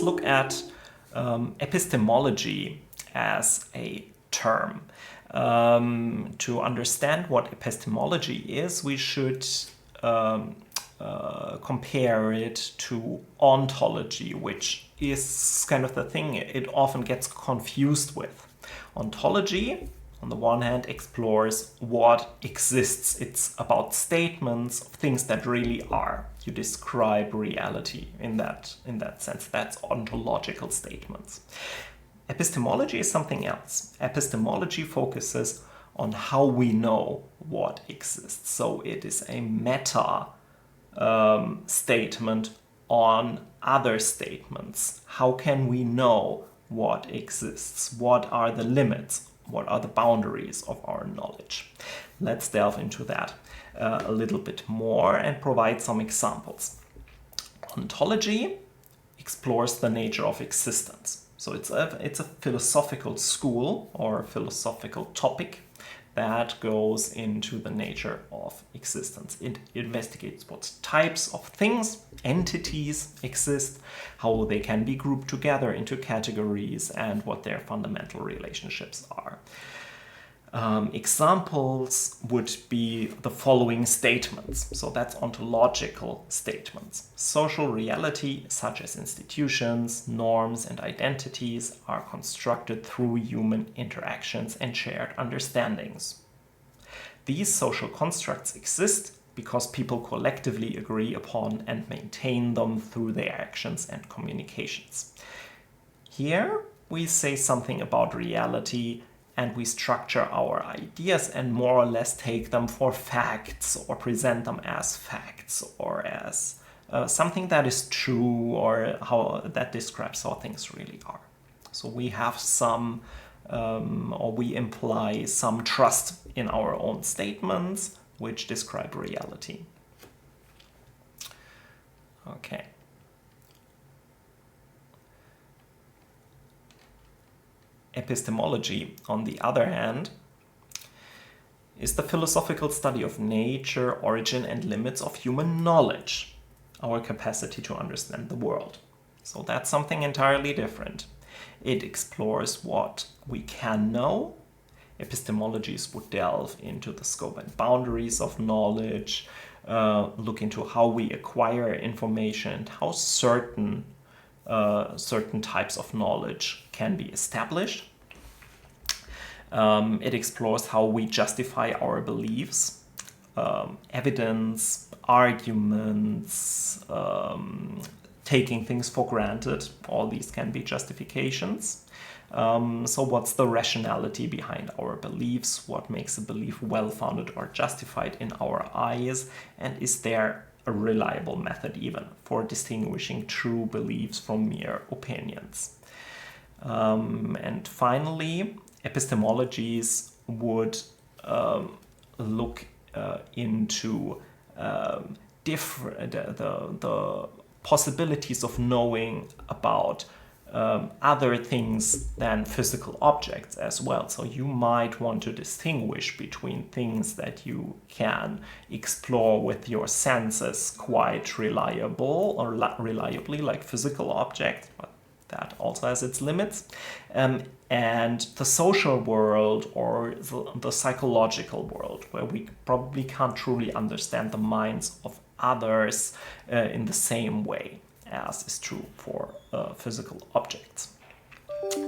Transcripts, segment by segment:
let's look at epistemology as a term. To understand what epistemology is, we should compare it to ontology, which is kind of the thing it often gets confused with. Ontology, on the one hand, explores what exists. It's about statements of things that really are. You describe reality in that sense. That's ontological statements. Epistemology is something else. Epistemology focuses on how we know what exists. So it is a meta statement on other statements. How can we know what exists? What are the limits? What are the boundaries of our knowledge? Let's delve into that a little bit more and provide some examples. Ontology explores the nature of existence. So it's a philosophical school or philosophical topic that goes into the nature of existence. It investigates what types of things, entities exist, how they can be grouped together into categories, and what their fundamental relationships are. Examples would be the following statements. So that's ontological statements. Social reality, such as institutions, norms, and identities, are constructed through human interactions and shared understandings. These social constructs exist because people collectively agree upon and maintain them through their actions and communications. Here we say something about reality, and we structure our ideas and more or less take them for facts or present them as facts or as something that is true or how that describes how things really are. So we have some or we imply some trust in our own statements which describe reality. Okay. Epistemology, on the other hand, is the philosophical study of nature, origin, and limits of human knowledge, our capacity to understand the world. So that's something entirely different. It explores what we can know. Epistemologies would delve into the scope and boundaries of knowledge, look into how we acquire information and how certain types of knowledge can be established. It explores how we justify our beliefs, evidence, arguments, taking things for granted. All these can be justifications. So what's the rationality behind our beliefs? What makes a belief well-founded or justified in our eyes? And is there a reliable method even for distinguishing true beliefs from mere opinions? And finally, epistemologies would look into the possibilities of knowing about other things than physical objects as well. So you might want to distinguish between things that you can explore with your senses quite reliably, like physical objects, but that also has its limits, and the social world or the psychological world, where we probably can't truly understand the minds of others in the same way as is true for physical objects.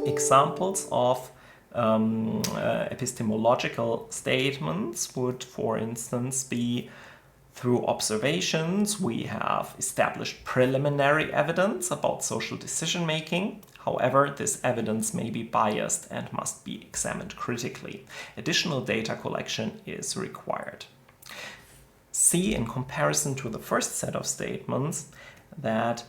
Examples of epistemological statements would, for instance, be: through observations, we have established preliminary evidence about social decision-making. However, this evidence may be biased and must be examined critically. Additional data collection is required. See, in comparison to the first set of statements, that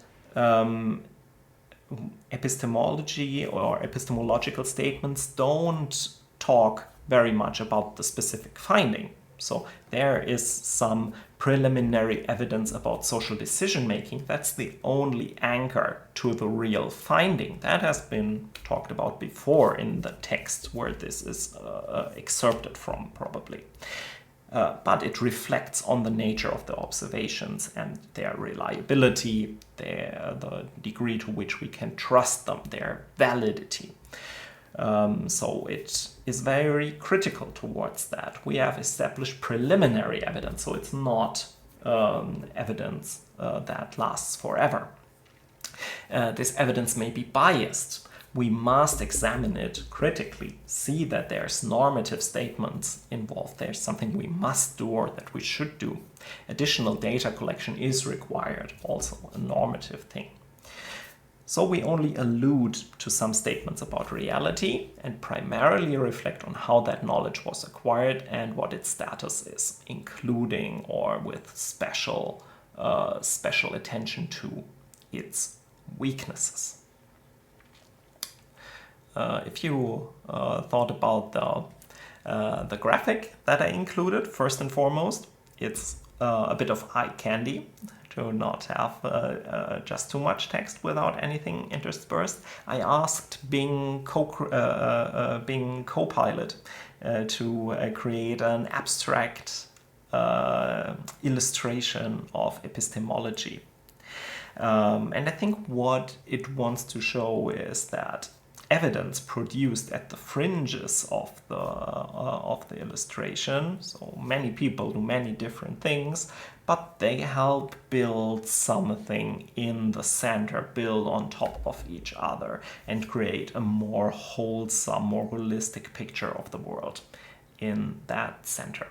epistemology or epistemological statements don't talk very much about the specific finding. So there is some preliminary evidence about social decision-making. That's the only anchor to the real finding. That has been talked about before in the text where this is excerpted from, probably. but it reflects on the nature of the observations and their reliability, the degree to which we can trust them, their validity. So it is very critical towards that. We have established preliminary evidence, so it's not evidence that lasts forever. This evidence may be biased. We must examine it critically, see that there's normative statements involved, there's something we must do or that we should do. Additional data collection is required, also a normative thing. So we only allude to some statements about reality and primarily reflect on how that knowledge was acquired and what its status is, including or with special attention to its weaknesses. If you thought about the graphic that I included, first and foremost, it's a bit of eye candy to not have just too much text without anything interspersed. I asked Bing Copilot to create an abstract illustration of epistemology. And I think what it wants to show is that evidence produced at the fringes of the illustration, so many people do many different things, but they help build something in the center, build on top of each other, and create a more wholesome, more holistic picture of the world in that center.